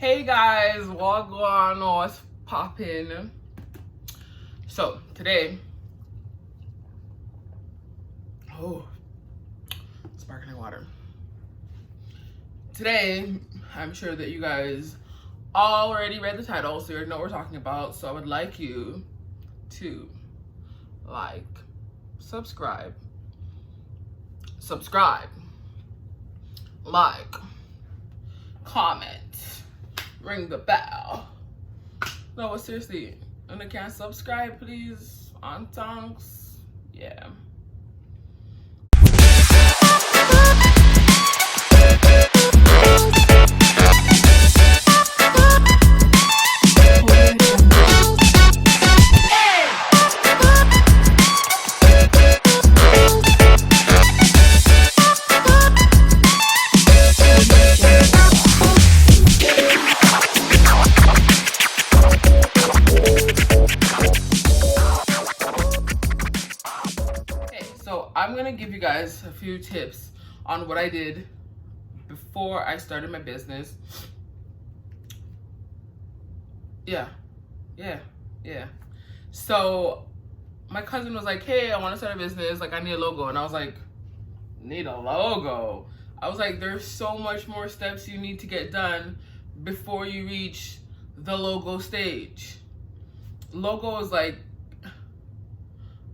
Hey guys, what going on? What's poppin'? So today, sparkling water. Today, I'm sure that you guys already read the title, so you already know what we're talking about. So I would like you to like, subscribe, like, comment, ring the bell. No, seriously, and I can't subscribe, please, on tongues. Yeah. I'm gonna give you guys a few tips on what I did before I started my business. Yeah. So my cousin was like, hey, I want to start a business, like I need a logo. And I was like, need a logo? I was like, there's so much more steps you need to get done before you reach the logo stage. Logo is like,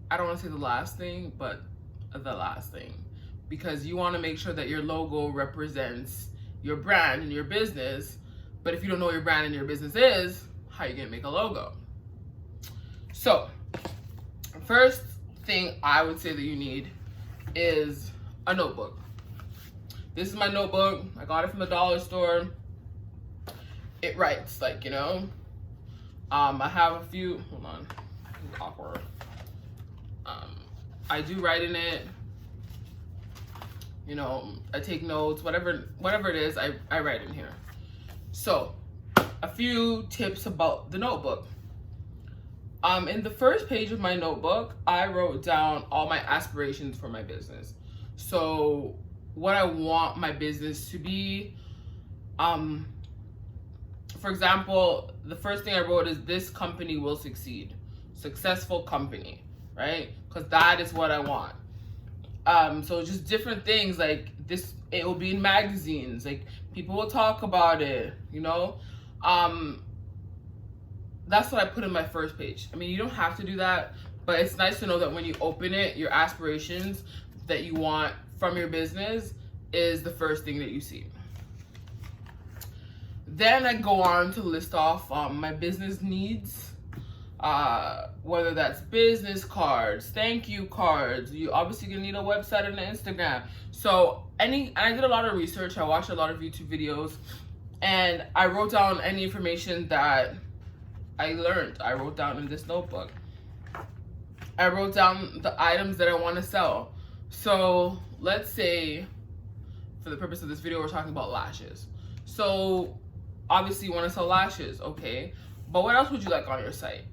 I don't want to say the last thing, but the last thing, because you want to make sure that your logo represents your brand and your business. But if you don't know what your brand and your business is, how are you gonna make a logo? So first thing I would say that you need is a notebook. This is my notebook. I got it from the dollar store. It writes, like, you know, I have a few, hold on, it's awkward. I do write in it, you know, I take notes, whatever it is, I write in here. So a few tips about the notebook. In the first page of my notebook, I wrote down all my aspirations for my business. So what I want my business to be. For example, the first thing I wrote is, this company will succeed. Successful company, right? Because that is what I want. So just different things like this, it will be in magazines, like people will talk about it, you know? That's what I put in my first page. I mean, you don't have to do that, but it's nice to know that when you open it, your aspirations that you want from your business is the first thing that you see. Then I go on to list off my business needs. Whether that's business cards, thank you cards, you obviously gonna need a website and an Instagram. So I did a lot of research, I watched a lot of YouTube videos, and I wrote down any information that I learned. I wrote down in this notebook. I wrote down the items that I want to sell. So let's say, for the purpose of this video, we're talking about lashes. So obviously you want to sell lashes, okay, but what else would you like on your site?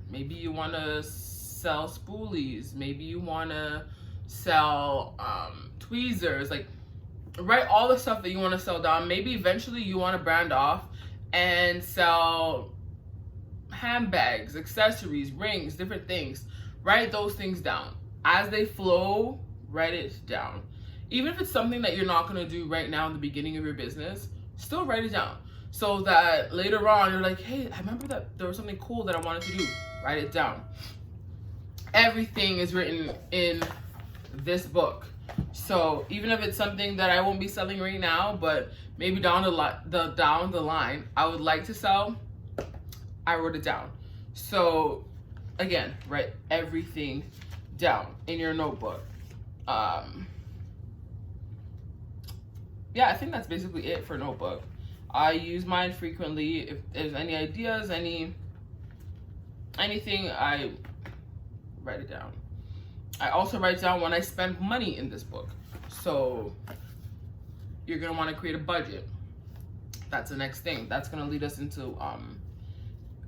Maybe you want to sell spoolies, maybe you want to sell tweezers. Like, write all the stuff that you want to sell down. Maybe eventually you want to brand off and sell handbags, accessories, rings, different things. Write those things down as they flow. Write it down. Even if it's something that you're not going to do right now in the beginning of your business, still write it down, so that later on you're like, hey, I remember that there was something cool that I wanted to do. Write it down. Everything is written in this book. So even if it's something that I won't be selling right now, but maybe down the line I would like to sell, I wrote it down. So again, write everything down in your notebook. Yeah, I think that's basically it for notebook. I use mine frequently. If there's any ideas, anything, I write it down. I also write down when I spend money in this book. So you're gonna want to create a budget. That's the next thing. That's gonna lead us into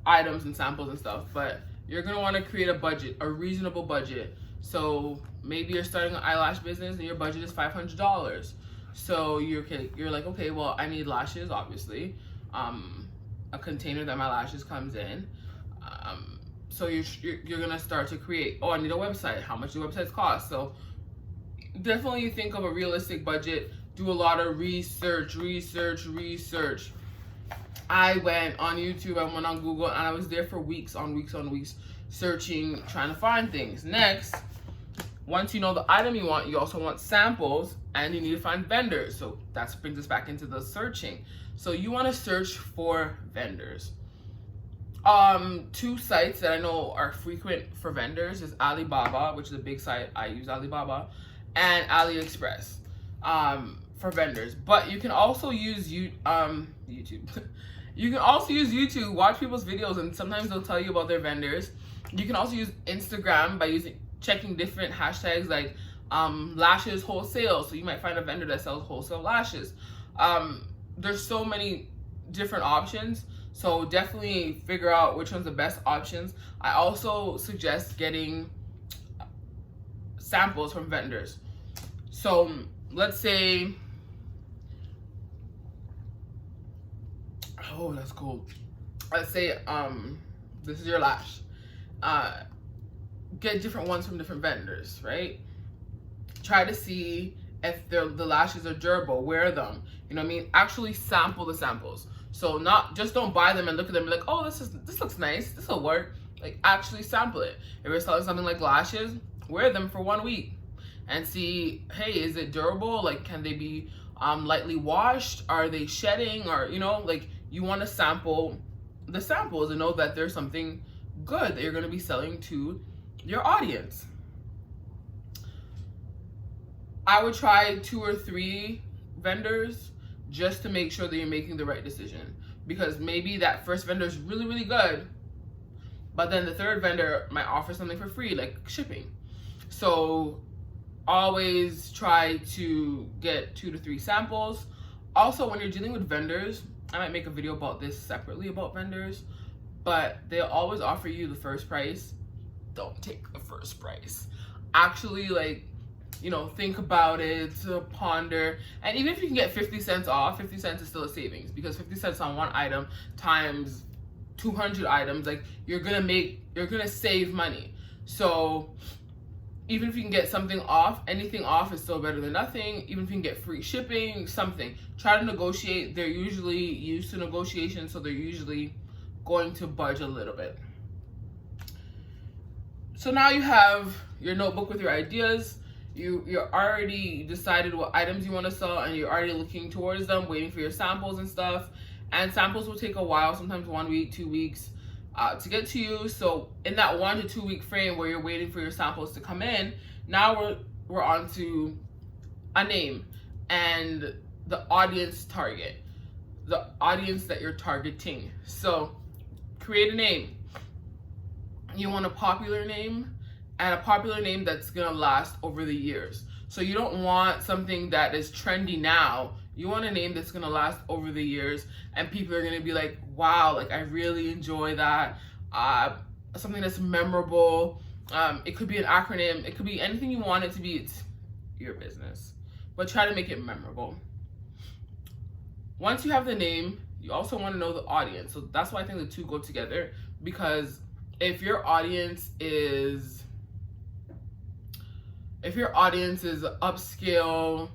items and samples and stuff. But you're gonna want to create a budget, a reasonable budget. So maybe you're starting an eyelash business and your budget is $500. So you're like, okay, well, I need lashes, obviously. A container that my lashes comes in. So you're gonna start to create. Oh, I need a website. How much do websites cost? So definitely think of a realistic budget. Do a lot of research. I went on YouTube, I went on Google, and I was there for weeks on weeks searching, trying to find things. Next, once you know the item you want, you also want samples, and you need to find vendors. So that brings us back into the searching. So you want to search for vendors. Two sites that I know are frequent for vendors is Alibaba, which is a big site. I use Alibaba, and AliExpress for vendors. But you can also use YouTube. You can also use YouTube, watch people's videos, and sometimes they'll tell you about their vendors. You can also use Instagram by checking different hashtags like lashes wholesale. So you might find a vendor that sells wholesale lashes. There's so many different options. So definitely figure out which one's the best options. I also suggest getting samples from vendors. So let's say, oh, that's cool. Let's say this is your lash. Get different ones from different vendors, right? Try to see if the lashes are durable. Wear them. You know what I mean? Actually sample the samples. So just don't buy them and look at them and be like, oh, this looks nice. This will work. Like, actually sample it. If you're selling something like lashes, wear them for 1 week and see, hey, is it durable? Like, can they be lightly washed? Are they shedding? Or, you know, like, you want to sample the samples and know that there's something good that you're going to be selling to your audience. I would try 2 or 3 vendors just to make sure that you're making the right decision, because maybe that first vendor is really, really good, but then the third vendor might offer something for free, like shipping. So always try to get 2 to 3 samples. Also, when you're dealing with vendors, I might make a video about this separately about vendors, but they'll always offer you the first price. Don't take the first price. Actually, like, you know, think about it, ponder. And even if you can get 50 cents off, 50 cents is still a savings, because 50 cents on one item times 200 items, like, you're gonna save money. So even if you can get something off, anything off is still better than nothing. Even if you can get free shipping, something. Try to negotiate. They're usually used to negotiation, so they're usually going to budge a little bit. So now you have your notebook with your ideas. You're already decided what items you want to sell, and you're already looking towards them, waiting for your samples and stuff. And samples will take a while, sometimes 1 week, 2 weeks to get to you. So in that 1 to 2 week frame where you're waiting for your samples to come in, now we're on to a name and the audience target, the audience that you're targeting. So create a name. You want a popular name, and a popular name that's gonna last over the years. So you don't want something that is trendy now. You want a name that's gonna last over the years, and people are gonna be like, wow, like, I really enjoy that. Something that's memorable. It could be an acronym. It could be anything you want it to be. It's your business, but try to make it memorable. Once you have the name, you also want to know the audience. So that's why I think the two go together, because if your audience is upscale,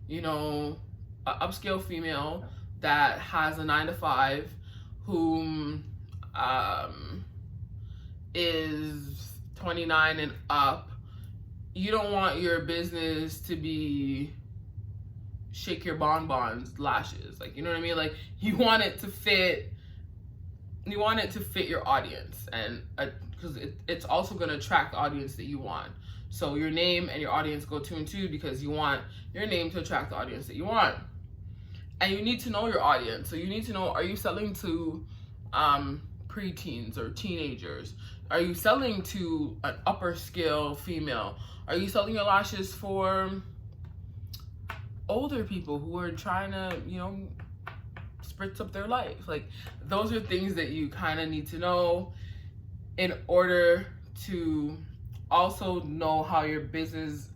you know, an upscale female that has a 9 to 5, whom is 29 and up, you don't want your business to be shake your bonbons lashes. Like, you know what I mean? Like, you want it to fit your audience, and because it's also going to attract the audience that you want. So your name and your audience go 2 and 2, because you want your name to attract the audience that you want. And you need to know your audience. So you need to know, are you selling to preteens or teenagers? Are you selling to an upper scale female? Are you selling your lashes for older people who are trying to, you know, spritz up their life? Like, those are things that you kind of need to know in order to also know how your business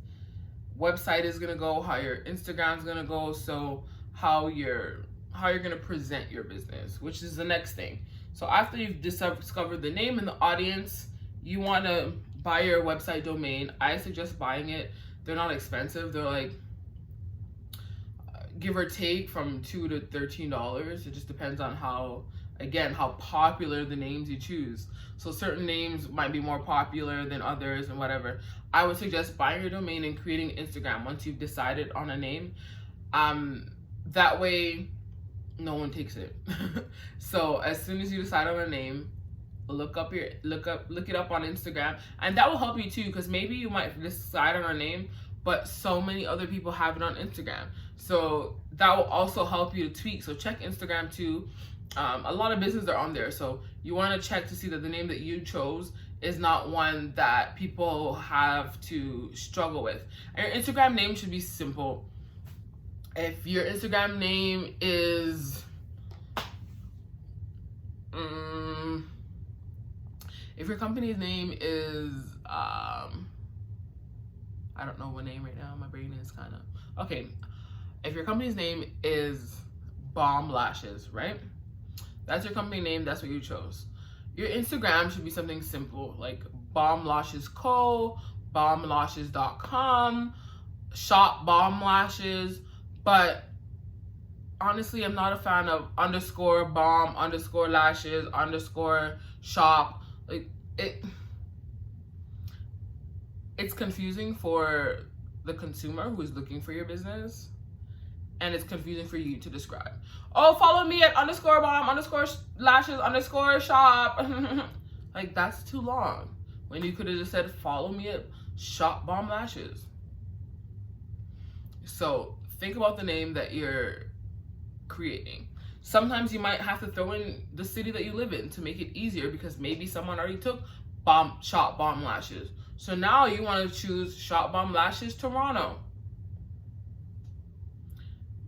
website is gonna go, how your Instagram's gonna go, so how you're gonna present your business, which is the next thing. So after you've discovered the name and the audience, you wanna buy your website domain. I suggest buying it. They're not expensive. They're like, give or take from $2 to $13. It just depends on how popular the names you choose. So certain names might be more popular than others and whatever. I would suggest buying your domain and creating Instagram once you've decided on a name. That way no one takes it. So as soon as you decide on a name, look it up on Instagram, and that will help you too, because maybe you might decide on a name, but so many other people have it on Instagram. So that will also help you to tweak. So check Instagram too. A lot of businesses are on there, so you want to check to see that the name that you chose is not one that people have to struggle with. And your Instagram name should be simple. If your Instagram name is if your company's name is I don't know what name right now, my brain is kind of okay. If your company's name is Bomb Lashes, right? That's your company name, that's what you chose. Your Instagram should be something simple, like Bomb Lashes Co, bomblashes.com, shop Bomb Lashes. But honestly, I'm not a fan of _bomb _lashes _shop. Like it's confusing for the consumer who is looking for your business, and it's confusing for you to describe. Oh, follow me at _bomb _lashes _shop. Like, that's too long. When you could have just said, follow me at shop Bomb Lashes. So think about the name that you're creating. Sometimes you might have to throw in the city that you live in to make it easier, because maybe someone already took shop Bomb Lashes. So now you want to choose shop Bomb Lashes Toronto.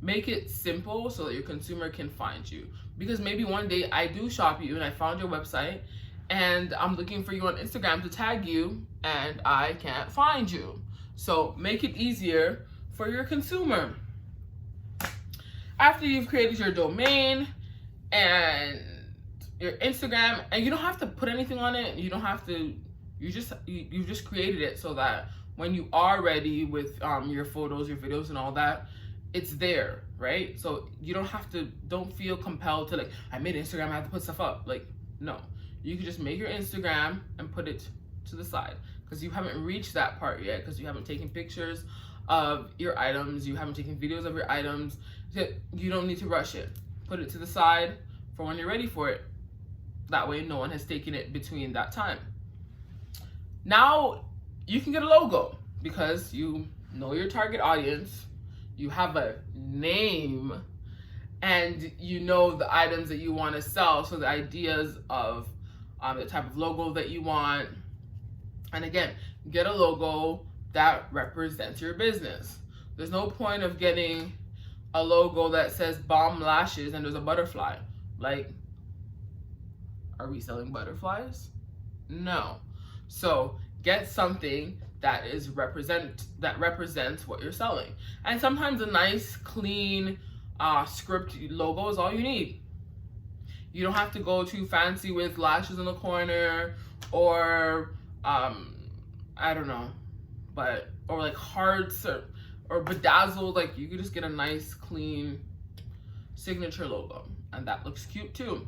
Make it simple so that your consumer can find you. Because maybe one day I do shop you and I found your website and I'm looking for you on Instagram to tag you and I can't find you. So make it easier for your consumer. After you've created your domain and your Instagram, and you don't have to put anything on it, you don't have to, you've just created it so that when you are ready with your photos, your videos and all that, it's there, right? So you don't feel compelled to, like, I made Instagram, I have to put stuff up. Like, no, you can just make your Instagram and put it to the side, because you haven't reached that part yet, because you haven't taken pictures of your items, you haven't taken videos of your items. You don't need to rush it. Put it to the side for when you're ready for it. That way no one has taken it between that time. Now you can get a logo, because you know your target audience, you have a name, and you know the items that you want to sell. So the ideas of the type of logo that you want. And again, get a logo that represents your business. There's no point of getting a logo that says Bomb Lashes and there's a butterfly. Like, are we selling butterflies? No. So get something that represents what you're selling. And sometimes a nice, clean script logo is all you need. You don't have to go too fancy with lashes in the corner, or I don't know, or like hearts or bedazzled. Like, you could just get a nice, clean signature logo, and that looks cute too.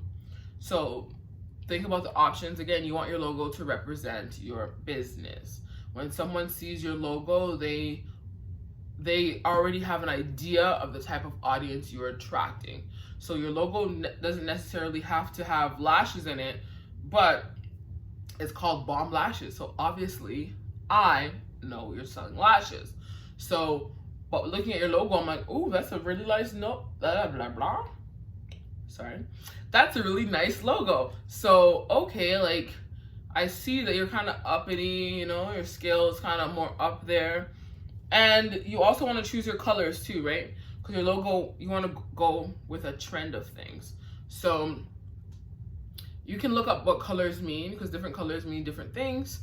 So think about the options. Again, you want your logo to represent your business. When someone sees your logo, they already have an idea of the type of audience you're attracting. So your logo doesn't necessarily have to have lashes in it, but it's called Bomb Lashes. So obviously I know you're selling lashes. So, but looking at your logo, I'm like, oh, that's a really nice blah, blah, blah. Sorry. That's a really nice logo. So, okay, like, I see that you're kind of uppity, you know, your scale is kind of more up there. And you also want to choose your colors too, right? Because your logo, you want to go with a trend of things. So you can look up what colors mean, because different colors mean different things.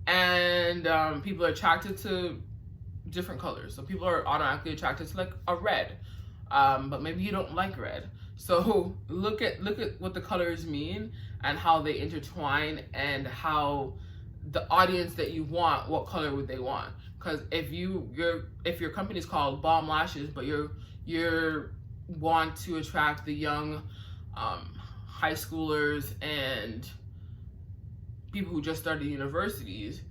And people are attracted to different colors. So people are automatically attracted to like a red, but maybe you don't like red. So look at what the colors mean and how they intertwine, and how the audience that you want, what color would they want? Because if your company is called Bomb Lashes, but you're want to attract the young high schoolers and people who just started universities,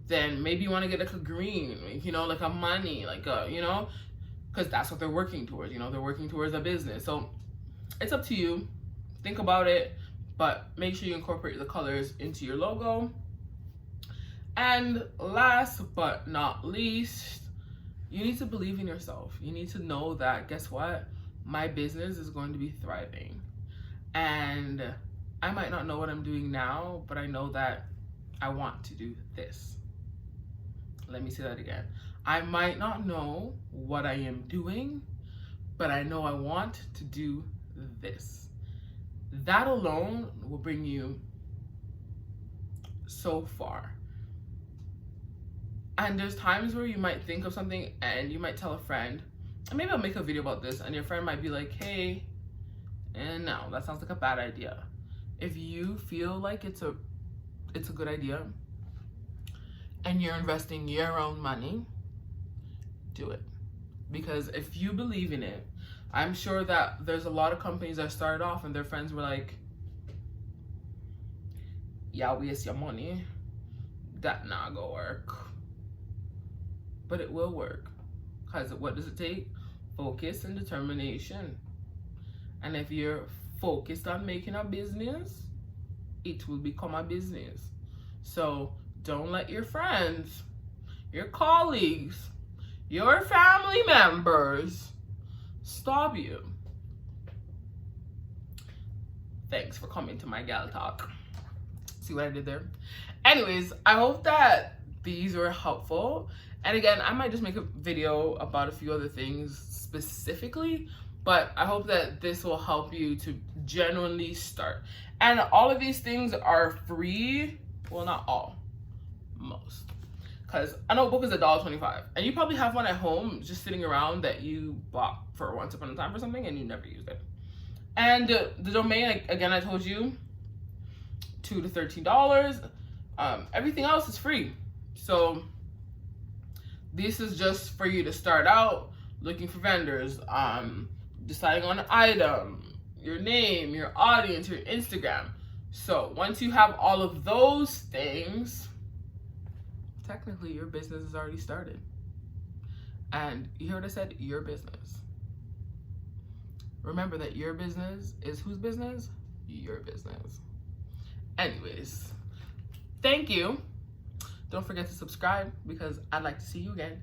then maybe you want to get like a green, you know, like a money, like a, you know, because that's what they're working towards. You know, they're working towards a business. So it's up to you. Think about it, but make sure you incorporate the colors into your logo. And last but not least, you need to believe in yourself. You need to know that, guess what? My business is going to be thriving. And I might not know what I'm doing now, but I know that I want to do this. Let me say that again. I might not know what I am doing, but I know I want to do this. That alone will bring you so far. And there's times where you might think of something and you might tell a friend, and maybe I'll make a video about this, and your friend might be like, hey, and no, that sounds like a bad idea. If you feel like it's a good idea and you're investing your own money, do it. Because if you believe in it, I'm sure that there's a lot of companies that started off and their friends were like, yeah, waste your money. That not gonna work. But it will work. Because what does it take? Focus and determination. And if you're focused on making a business, it will become a business. So don't let your friends, your colleagues, your family members stop you. Thanks for coming to my gal talk. See what I did there? Anyways, I hope that these were helpful. And again, I might just make a video about a few other things specifically, but I hope that this will help you to genuinely start. And all of these things are free. Well, not all, most. Because I know a book is $1.25, and you probably have one at home just sitting around that you bought for once upon a time or something and you never used it. And the domain, again, I told you, $2 to $13. Everything else is free. So this is just for you to start out looking for vendors, deciding on an item, your name, your audience, your Instagram. So once you have all of those things, technically your business is already started. And you hear what I said? Your business. Remember that your business is whose business? Your business. Anyways, thank you. Don't forget to subscribe because I'd like to see you again.